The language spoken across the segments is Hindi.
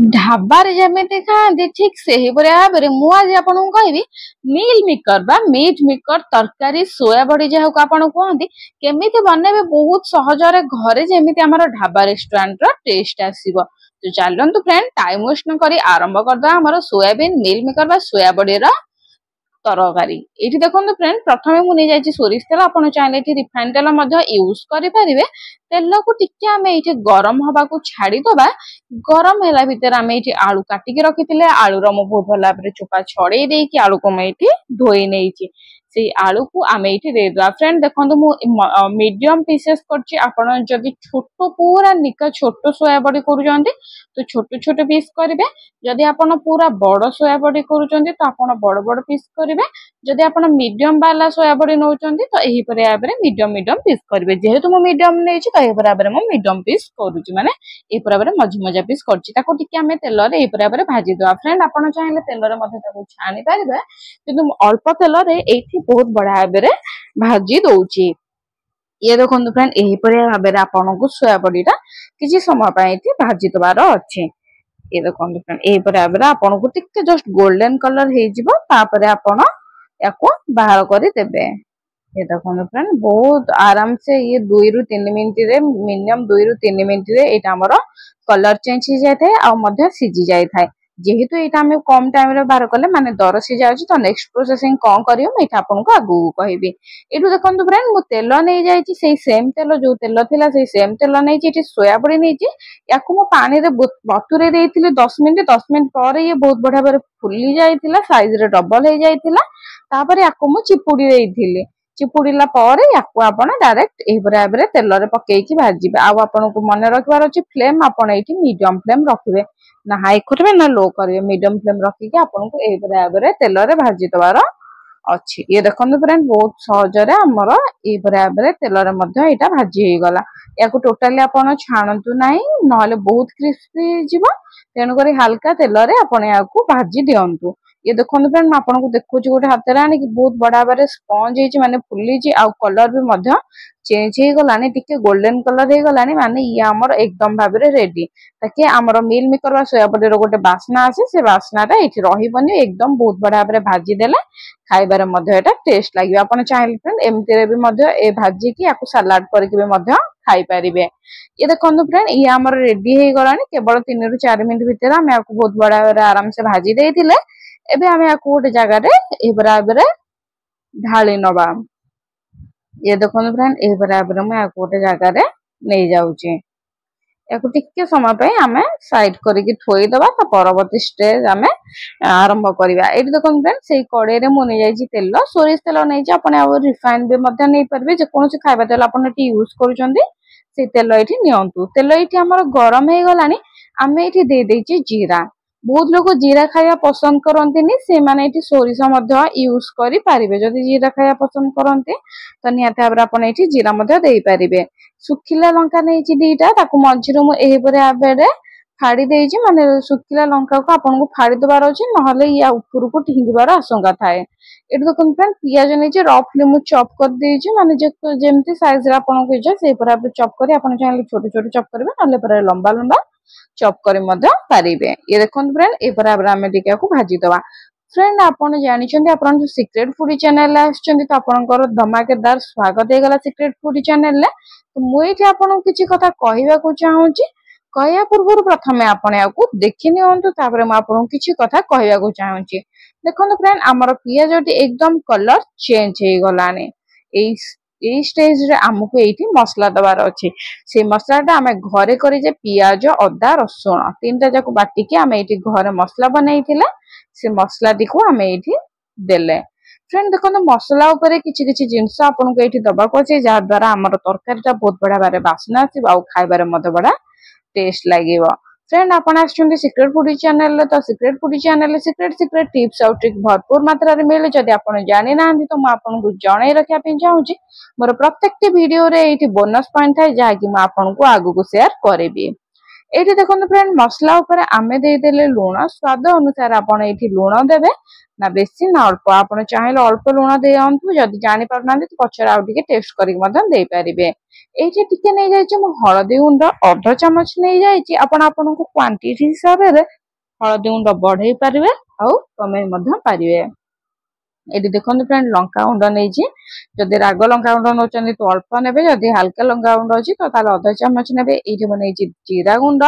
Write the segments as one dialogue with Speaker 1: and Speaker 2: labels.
Speaker 1: ढाबारे जेमिति खाआंती ठीक सेही भाव में मु आज आपको कहबी मिल मेकर बा मीट मेकर तरकारी सोया बड़ी जहां आपन कहते केमिति बनैबे बहुत सहजरे घरे जेमिति हमर ढाबा रेस्टोरेंट रो टेस्ट आसीबो। तो चलंतु फ्रेंड टाइम वेस्ट न करी आरंभ करदा हमर सोयाबीन मिल मेकर बा सोया बड़ी रो तरकारी। एठी देखंतु फ्रेंड प्रथमे मु नै जायछि सोरिष तेल आपण चाहिले एठी रिफाइंड तेल मध्य यूज करि परिबे। तेल को टिके आमे एठी गरम हबा को छाडी दबा। गरम होला भितर आमे एठी आलू काटी के रखिथिले आलू रो मु बहुत भला भाबरे चोपा छडे देई कि आलू को मैं एठी धोई नेइछि। से आलू को आमे एठी दे दवा। फ्रेंड देखंतु मु मीडियम पीसेस करछि आपण जदि छोटो पूरा निका छोटो सोया बड़ी करूजंती तो छोटो छोटो पीस करिवे। जदि आपण पूरा बड़ सोया बड़ी करूजंती तो आपण बड़ बड़ पीस करिवे। जदि आपण मीडियम वाला सोया बड़ी नउचंती तो एही परे आबरे मीडियम मीडियम पीस करिवे। जेहेतु मु मीडियम नेछि तो एही परे आबरे मु मीडियम पीस करूछि माने एही परे आबरे मझी मझा पीस करछि। ताको टिके हमें तेल रे एही परे आबरे भाजी दवा। फ्रेंड आपण चाहिले तेल रे मध्ये ताको छानी परिबे किंतु अल्प तेल रे एठी बहुत बड़ा आबरे भाजी दउछि। ये देखो फ्रेंड यही भाव आपन को सोया बड़ीटा किसी समय भाजी दबार अच्छे। ये देखो फ्रेंड यही भाव आपन को टिके जस्ट गोल्डन कलर होपर आपन या बाहर कर देबे। ये देखो फ्रेंड बहुत आराम से ये 2 रु 3 मिनिट रे मिनिमम 2 रु 3 मिनिट रे एटा हमर कलर चेंज हो जाय थाए आ मध्य सिजी जाय थाए। जेहेतु एटा हम कम टाइम रे बाहर कले माने दर सी जाउची तो नेक्स्ट प्रोसेसिंग कोन करियो मैं एटा आपन को आगु कहबी। एटु देखंतु फ्रेंड मु तेल नै जायची सेही सेम तेल जो तेल थिला सेही सेम तेल नै छी एटी सोया बड़ी नै छी याकु मु पानी रे बतुरे देइथिले 10 मिनिट पर ये बहुत बढ़िया बारे फुली जायतिला साइज रे डबल हे जायतिला। तापरे याकु मु चिपुडी देइथिले चिपुड़ीला पर याकु आपण डायरेक्ट एही बराबर तेल रे पकेकी भाजीबे। आ आपण को मन रखबार अछि फ्लेम आपण एठी मीडियम फ्लेम रखिबे ना हाई करबे ना लो करबे मीडियम फ्लेम रखी के आपण को एही बराबर तेल रे भाजी दबार अछि। ये देखंतु फ्रेंड बहुत सहज रे हमर एही बराबर तेल रे मध्य एटा भाजी हे गला। याकु टोटली आपण छाणंतु नाही नहले बहुत क्रिस्पी जिवो तेनु करी हल्का तेल रे आपण याकु भाजी दियंतु। ये देखो फ्रेंड मैं आपको देखुची गोटे हाथ आनी बहुत बड़ा भाव स्पंज होती माने फुली आ कलर भी मध्य चेंज हो गलानी टिके गोल्डन कलर हो गलानी माने ये आमर एकदम भाव रेडी ताकि आमर मिल मेकर बा सोया बड़ी गोटे बास्ना आसे से बास्नाटा ये रही एकदम बहुत बड़ा भाव भाजी देले खाइबार मध्य एटा टेस्ट लगे। आपन चाहिले फ्रेंड एमती रे भी मध्य ए भाजी की याकु सलाड करके भी मध्य खाई परिबे। ये देखो फ्रेंड ये आमर रेडी हो गलानी केवल 3 रु 4 मिनिट भितर हम याकु बहुत बड़ा आराम से भाजी देइथिले। एबे हमें याकु गोटे जगह रे ए बराबर ढाली नबा। ये देखो फ्रेंड ए बराबर मैं याकु गोटे जगह रे नै जाउची याकु टिके समय पे हमें साइड करके थोई दबा ता परवर्ती स्टेज हमें आरंभ करिवा। एठी देखो फ्रेंड सेही कड़े रे मु नै जाईची तेल सोरिष तेल नै छी आपण आ रिफाइंड भी मध्य नै परबे जे कोनोसी खाइबा तेल आपण एठी यूज करूचंदी से तेल एठी नियंतु। तेल एठी हमर गरम हे गलानी हमें एठी दे देची जीरा। बहुत लोग जीरा खाया पसंद करंती से माने एठी सोरिष मध्य यूज करि पारिबे। जदि जीरा खाया पसंद करंती तो नियाते भाबरे आपण एठी जीरा मध्य देई पारिबे। सुखिला लंका नेछि दीटा ताकु मझिरो मु एही परे आबेरे फाड़ी देइछि माने सुखिला लंका को आपण को फाड़ी दबार अछि नहले या ऊपर को ढिंगिबार आशंका थाए। एठी देखन फ्रेंड पियाज नेछि रफली मु चॉप कर देइछि माने जेमति साइज रे आपण को इजा से पर आप चॉप करी आपण चाहे छोटे छोटे चॉप करबे नहले पर लंबा लंबा चॉप करी मध्य पारिबे। ये देखन फ्रेंड ए बराबर हमें टिका को भाजी दवा। फ्रेंड आपण जानि छथि आपण सीक्रेट फूडी चैनल आछथि तो आपनकर धमाकेदार स्वागत हे गला सीक्रेट फूडी चैनल ले। तो मु एठी आपण किछि कथा कहिबा को चाहूची कहया पूर्व प्रथमे आपण याकू देखि नियंतु तापर म आपण किछि कथा कहिबा को चाहूची। देखन फ्रेंड हमर पियाजटी एकदम कलर चेंज हे गलाने ए स्टेज रे हमको एठी मसला दबार अछि। से मसलाटा हमें घरे करी जे पियाज अदा रसुण तीनटा जाको बाटी के हमें एठी घरे मसला बनैथिले से मसला टिको हमें एठी देले। फ्रेंड देखो मसला ऊपर किछि किछि जिंस आपन को एठी दबा को छै जा द्वारा हमर तरकारीटा बहुत बड़ा बारे बासना आसी आ खाइबारे मते बड़ा टेस्ट लागिवो। फ्रेंड आपण आछुंदी सीक्रेट फूडी चैनल तो secret foodie channel secret tips और ट्रिक भरपूर मात्रा रे मिले। जदि आपण जानि नांती तो म आपन को जणै रखिया पे चाहूची मोर प्रत्येक वीडियो रे एठी बोनस पॉइंट थाए जा कि म आपन को आगु को शेयर करबी। एठी देखो फ्रेंड मसला ऊपर आमे देदेले लुण स्वाद अनुसार आपण एठी लुण देबे ना बेसी ना अल्प आपण चाहिले अल्प लुण दियंतु जदि जानि पारुनांती तो पछर आउ टिके टेस्ट करिक मधन देई परिबे। एठी टिके नै जायछि मु हळदी गुंड अर्ध चामच नै जायछि आपण आपनको क्वांटिटी हिसाब रे हळदी गुंड बढ़ाई पारिबे आउ कमेई मधन पारिबे। एटी देखो फ्रेंड लंका गुंड नहीं जदि राग लंका गुंड नौचंदी तो अल्प नेबे जदि हल्का लंका गुंड अछि तो ताले आधा चामच नेबे। एटी बनै जीरा गुंड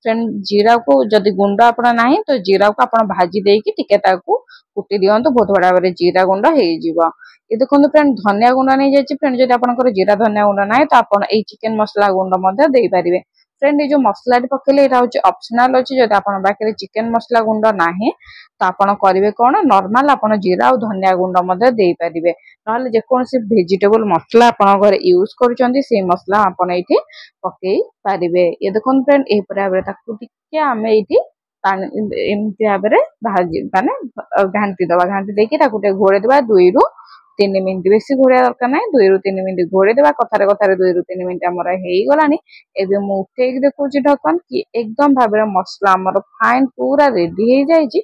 Speaker 1: फ्रेंड जीरा को जदि गुंड आपण नाही तो जीरा को आपण भाजी देकी टिके ताकू कुटी दियंतु बहुत बड़ा बड़े जीरा गुंड हे जिवो। ये देखो फ्रेंड धनिया गुंड नहीं जायछि फ्रेंड जदि आपनकर जीरा धनिया गुंड नाही तो आपण ए चिकन मसला गुंड मध्ये देई परिबे। फ्रेंड ये जो मसला पकेले एटा होछि ऑप्शनल अछि जदि आपण बाकी चिकन मसला गुंड नाही तो आपण करिवे कोन नॉर्मल आपण जीरा और धनिया गुंड मध्ये देई परिबे नहले जे कोनसी वेजिटेबल मसला आपण घरे यूज करूचंदी से मसला आपण एठी पकेई पारिबे। ये देखो फ्रेंड ए पराबरे ताकू टिके आमे एठी एमती भाबरे भाजी माने घांटी दबा घांटी देकी ताकू टे घोड़े दबा 2 रु 3 मिनिट बेसी घोड़िया दरकार नाही 2 रु 3 मिनिट घोड़े दबा कथारे कथारे 2 रु 3 मिनिट हमर हेई गलानी। एबे मु उठेक देखुची ढक्कन कि एकदम भाबरे मसला हमर फाइन पूरा रेडी हे जायछि।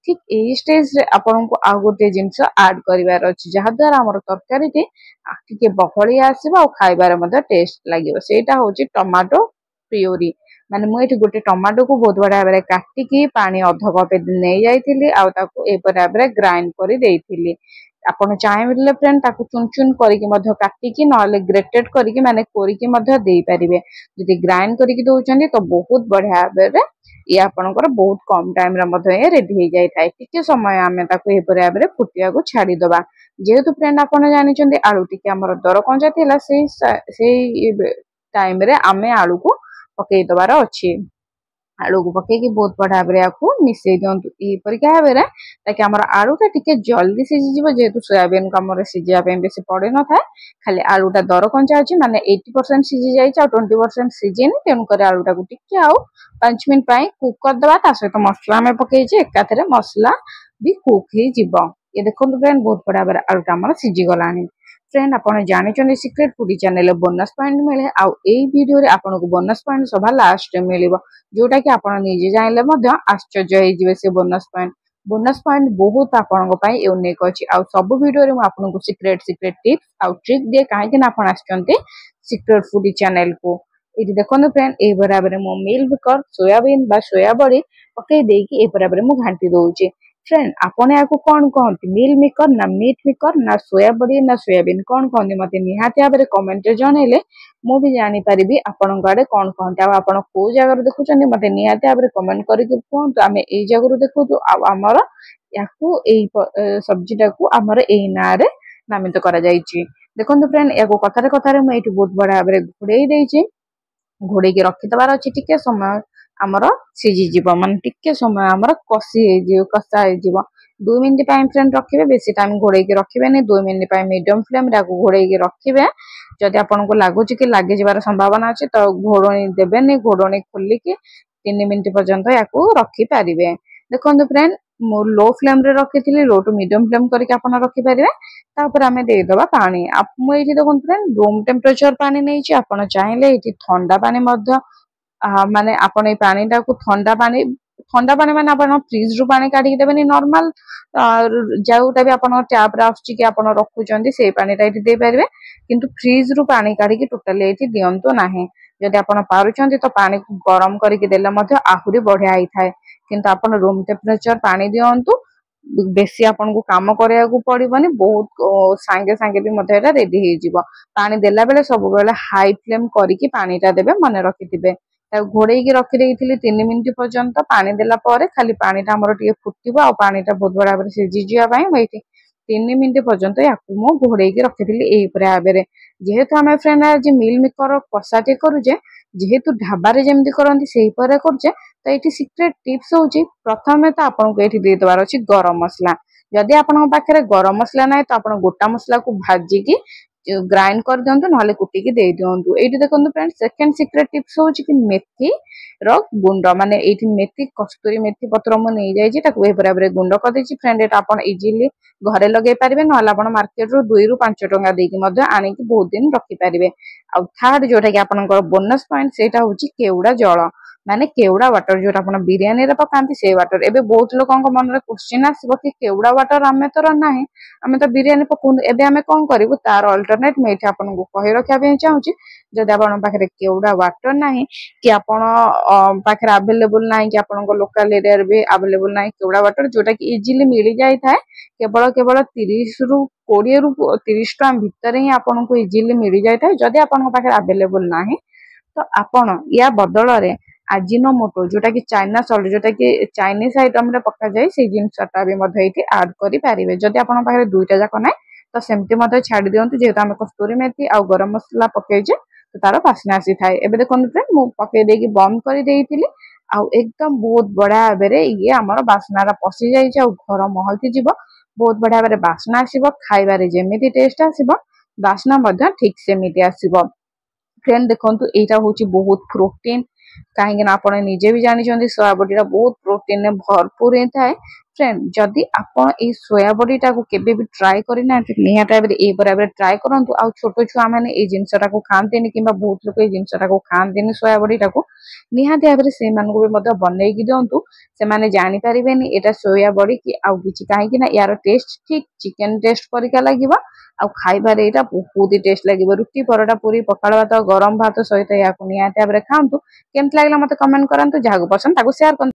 Speaker 1: ठीक ए स्टेज रे आपन को आ गोटे जिंस ऐड करिवार अछि जहा द्वारा हमर तरकारी टी टिके बहळी आसीबा और खाइबार मध्ये टेस्ट लागिबो सेटा होछि टमाटो प्यूरी माने मु एठी गोटे टमाटो को बहुत बड़ा भाबरे काटी की पानी अध कप नै जायथिली आ ताको ए भाबरे ग्राइंड करि देइथिली। आपण चाहेले फ्रेंड ताको चुन चुन करिक मध्ये काटी की नले ग्रेटेड करिक माने कोरिक मध्ये देई परिबे। जदि ग्राइंड करिक दोचंदी तो बहुत बढ़िया भाबरे ये आपनकर बहुत कम टाइम रे मध्ये रेडी हे जाय थाए। टिके समय आमे ताको ए भाबरे फुटिया को छाडी दबा जेहेतु फ्रेंड आपण जानि चंदी आलू टिके हमर दर कंजा थिला सेई टाइम रे आमे आलू को पकई दबार अच्छी आलू को पकई बहुत बढ़िया भाव आपको मिसई दिंतु यहीपरिका भाव में ताकि आम आलूटा टिके जल्दी सिझीज जेहेतु सोयाबीन को आम सिझापी बेसी पड़े न था खाली आलूटा दर कंचा अच्छी माने 80% सिझी जाए 20% सिझेनि तेणुक आलूटा को टिके आउ 5 मिनट कुक करदे सहित मसला आम पकई एकाथरे मसला भी कुक हो ये देखो फ्रेंड बहुत बढ़िया भाव आलूटा आम सिझीगला। फ्रेंड आपन जानिछन secret foodie channel bonus point मिले आउ एई वीडियो रे आपन को बोनस पॉइंट सभा लास्ट रे मिलिबो जोटा कि आपन निजे जानले मध्य आश्चर्य हे जिवे से बोनस पॉइंट बहुत आपन को पई यूनिक अछि आउ सब वीडियो रे म आपन को सीक्रेट टिप्स आउ ट्रिक दे काहे कि ना आपन आछंते सीक्रेट फूडी चैनल को एटी देखो फ्रेंड ए बराबर मो मिल मेकर सोयाबीन बा सोया बड़ी पकई देकी ए बराबर मु घांटी दोउची। फ्रेंड आपने या कौन कहते मिल मेकर ना मीट मेकर ना सोया बड़ी ना सोयाबीन कौन कहते मत निहाती भाव कमेंट जनइले मु भी जानी पारिबी आपन आड़े कौन कहते आप को जगह देखुं मत निहाती भाव कमेंट करके कहतु आम ए जगह देखु आमर या सब्जीटा को आमर ए ना रे नामित करा जायछि। देखो फ्रेंड या कथारे कथारे मुझे बहुत बड़ा भाव घोड़े देछि घोड़े की रखिदबार अच्छी टिके समय आमर सिझीज मान टिके समय आमर कषा हो 2 मिनिट फ्रेंड रखिए बेसी टाइम घोड़े रखिए 2 मिनिट मीडियम फ्लेम घोड़े रखिए जदि आपन को लगुच कि लगे जबार संभावना अच्छे तो घोड़णी देवेनि घोड़णी खोलिकी 3 मिनिट पर्यंत या रखिपारे। देखो फ्रेंड मु लो फ्लेम रे रखी लो टू मीडियम फ्लेम करके आपन रखिपारे तापर आमे देदबा पानी मुझे देखो फ्रेंड रूम टेम्परेचर पानी नहीं आपन चाहिले ठंडा पानी माने आपन ए पानीटा को ठंडा पानी माने आपन फ्रिज रु पानी काढी देबेनी नॉर्मल जाउटा भी आपन टैप रे आछी कि आपन रखुचंदी से पानीटा एठी दे परिबे किंतु फ्रिज रु पानी काढी कि टोटली एठी दियंतो नाही। जदि आपन पारुचंदी तो पानी को गरम करके देले मध्ये आहुरी बढ़िया आइ थाए किंतु आपन रूम टेम्परेचर पानी दियंतु बेसी आपन को काम करिया को पड़िबनी बहुत सांगे सांगे भी मध्ये एटा रेडी हे जिवो। पानी देला बेले सब बेले हाई फ्लेम करके पानीटा देबे मने रखिथिबे घोड़े की रखी देइथिली 3 मिनिट पर्यंत पानी देला परे खाली पानीटा हमर टिके फुटिबो आ पानीटा बहुत बड़ा भाबरे सिझी जिया पई मैठी 3 मिनिट पर्यंत याकू मो घोड़े की रखिथिली एई भाबरे जेहेतु हमें फ्रेंड आज मिल मेकर कसाटे करूजे जेहेतु ढाबा रे जेमति करंती सेही परे करजे तो एठी सीक्रेट टिप्स होची प्रथमे तो आपन को एठी दे दबार अछि गरम मसला जदि आपन पाखरे गरम मसला नै तो आपन गोटा मसला को भाजी की ଗ୍ରାଇଣ୍ଡ କରିଦିଅନ୍ତୁ ନହେଲେ କୁଟିକି ଦେଇ ଦିଅନ୍ତୁ। ଏଇଠି ଦେଖନ୍ତୁ ଫ୍ରେଣ୍ଡ ସେକେଣ୍ଡ ସିକ୍ରେଟ ଟିପ୍ସ ହଉଛି କି ମେଥି ର ଗୁଣ୍ଡ, ମାନେ ଏଇଠି ମେଥି କସ୍ତୁରୀ ମେଥି ପତ୍ର ମୁଁ ନେଇଯାଇଛି, ତାକୁ ଏହିପରି ଭାବରେ ଗୁଣ୍ଡ କରିଦେଇଛି। ଫ୍ରେଣ୍ଡ ଏଟା ଆପଣ ଇଜିଲି ଘରେ ଲଗେଇ ପାରିବେ, ନହେଲେ ଆପଣ ମାର୍କେଟରୁ 2 ରୁ 5 ଟଙ୍କା ଦେଇକି ମଧ୍ୟ ଆଣିକି ବହୁତ ଦିନ ରଖିପାରିବେ। ଆଉ ଥାର୍ଡ ଯୋଉଟା କି ଆପଣଙ୍କର ବୋନସ୍ ପଏଣ୍ଟ, ସେଇଟା ହଉଛି କେଉଡା ଜଳ, ମାନେ କେଉଡା ୱାଟର, ଯୋଉଟା ଆପଣ ବିରିୟାନୀରେ ପକାନ୍ତି ସେଇ ୱାଟର। ଏବେ ବହୁତ ଲୋକଙ୍କ ମନରେ କ୍ୱେଶ୍ଚିନ୍ ଆସିବ କି କେଉଡା ୱାଟର ଆମେ ତ ନାହିଁ, ଆମେ ତ ବିରିୟାନୀ ପକଉନୁ, ଏବେ ଆମେ କଣ କରିବୁ? ତାର ଅଲ୍ଟରନେଟ ମୁଁ ଏଇଠି ଆପଣଙ୍କୁ କହି ରଖିବା ପାଇଁ ଚାହୁଁଛି। ଯଦି ଆପଣଙ୍କ ପାଖରେ କେଉଡା ୱାଟର ନାହିଁ, କି ଆପଣ ପାଖରେ ଆଭେଲେବୁଲ ନାହିଁ, କି ଆପଣଙ୍କ ଲୋକାଲ ଏରିଆରେ ବି ଆଭେଲେବୁଲ ନାହିଁ କେଉଡା ୱାଟର, ଯୋଉଟା କି ଇଜିଲି ମିଳି ଯାଇଥାଏ, କେବଳ 20 ରୁ 30 ଟଙ୍କା ଭିତରେ ହିଁ ଆପଣଙ୍କୁ ଇଜିଲି ମିଳି ଯାଇଥାଏ। ଯଦି ଆପଣଙ୍କ ପାଖରେ ଆଭେଲେବୁଲ ନାହିଁ, ତ ଆପଣ ୟା ବଦଳରେ ଆଜିନୋମୋଟୋ, ଯୋଉଟା କି ଚାଇନା ସଲ୍ଟ, ଯୋଉଟା କି ଚାଇନିଜ ଆଇଟମ ରେ ପକାଯାଏ, ସେଇ ଜିନିଷଟା ବି ମଧ୍ୟ ଏଇଠି ଆଡ କରିପାରିବେ। ଯଦି ଆପଣଙ୍କ ପାଖରେ ଦୁଇଟା ଯାକ ନାହିଁ, ତ ସେମିତି ମଧ୍ୟ ଛାଡି ଦିଅନ୍ତୁ, ଯେହେତୁ ଆମେ କସ୍ତୁରୀ ମେଥି ଆଉ ଗରମ ମସଲା ପକେଇଛେ, ତ ତାର ବାସ୍ନା ଆସିଥାଏ। ଏବେ ଦେଖନ୍ତୁ ଫ୍ରେଣ୍ଡ ମୁଁ ପକେଇ ଦେଇକି ବନ୍ଦ କରିଦେଇଥିଲି, ଆଉ ଏକଦମ ବହୁତ ବଢିଆ ଭାବରେ ଇଏ ଆମର ବାସ୍ନାଟା ପଶି ଯାଇଛି, ଆଉ ଘର ମହକି ଯିବ, ବହୁତ ବଢିଆ ଭାବରେ ବାସ୍ନା ଆସିବ। ଖାଇବାରେ ଯେମିତି ଟେଷ୍ଟ ଆସିବ, ବାସ୍ନା ମଧ୍ୟ ଠିକ ସେମିତି ଆସିବ। ଫ୍ରେଣ୍ଡ ଦେଖନ୍ତୁ ଏଇଟା ହଉଛି ବହୁତ ପ୍ରୋଟିନ, କାହିଁକି ନା ଆପଣ ନିଜେ ବି ଜାଣିଛନ୍ତି ସୋୟାବଡିଟା ବହୁତ ପ୍ରୋଟିନରେ ଭରପୁର ହେଇଥାଏ। ଫ୍ରେଣ୍ଡ ଯଦି ଆପଣ ଏଇ ସୋୟାବଡିଟାକୁ କେବେ ବି ଟ୍ରାଏ କରିନାହାନ୍ତି, ନିହାତି ଭାବରେ ଏଇ ଭାବରେ ଟ୍ରାଏ କରନ୍ତୁ। ଆଉ ଛୋଟ ଛୁଆ ମାନେ ଏଇ ଜିନିଷଟାକୁ ଖାଆନ୍ତିନି, କିମ୍ବା ବହୁତ ଲୋକ ଏଇ ଜିନିଷଟାକୁ ଖାଆନ୍ତିନି ସୋୟାବଡିଟାକୁ, ନିହାତି ଭାବରେ ସେଇମାନଙ୍କୁ ବି ମଧ୍ୟ ବନେଇକି ଦିଅନ୍ତୁ। ସେମାନେ ଜାଣିପାରିବେନି ଏଇଟା ସୋୟାବଡି କି ଆଉ କିଛି, କାହିଁକି ନା ୟାର ଟେଷ୍ଟ ଠିକ ଚିକେନ ଟେଷ୍ଟ ପରିକା ଲାଗିବ, ଆଉ ଖାଇବାରେ ଏଇଟା ବହୁତ ଟେଷ୍ଟ ଲାଗିବ। ରୁଟି, ପରଟା, ପୁରୀ, ପଖାଳ ଭାତ, ଗରମ ଭାତ ସହିତ ଏହାକୁ ନିହାତି ଭାବରେ ଖାଆନ୍ତୁ। କେମିତି ଲାଗିଲା ମତେ କମେଣ୍ଟ କରନ୍ତୁ, ଯାହାକୁ ପସନ୍ଦ ତାକୁ ସେୟାର କରନ୍ତୁ।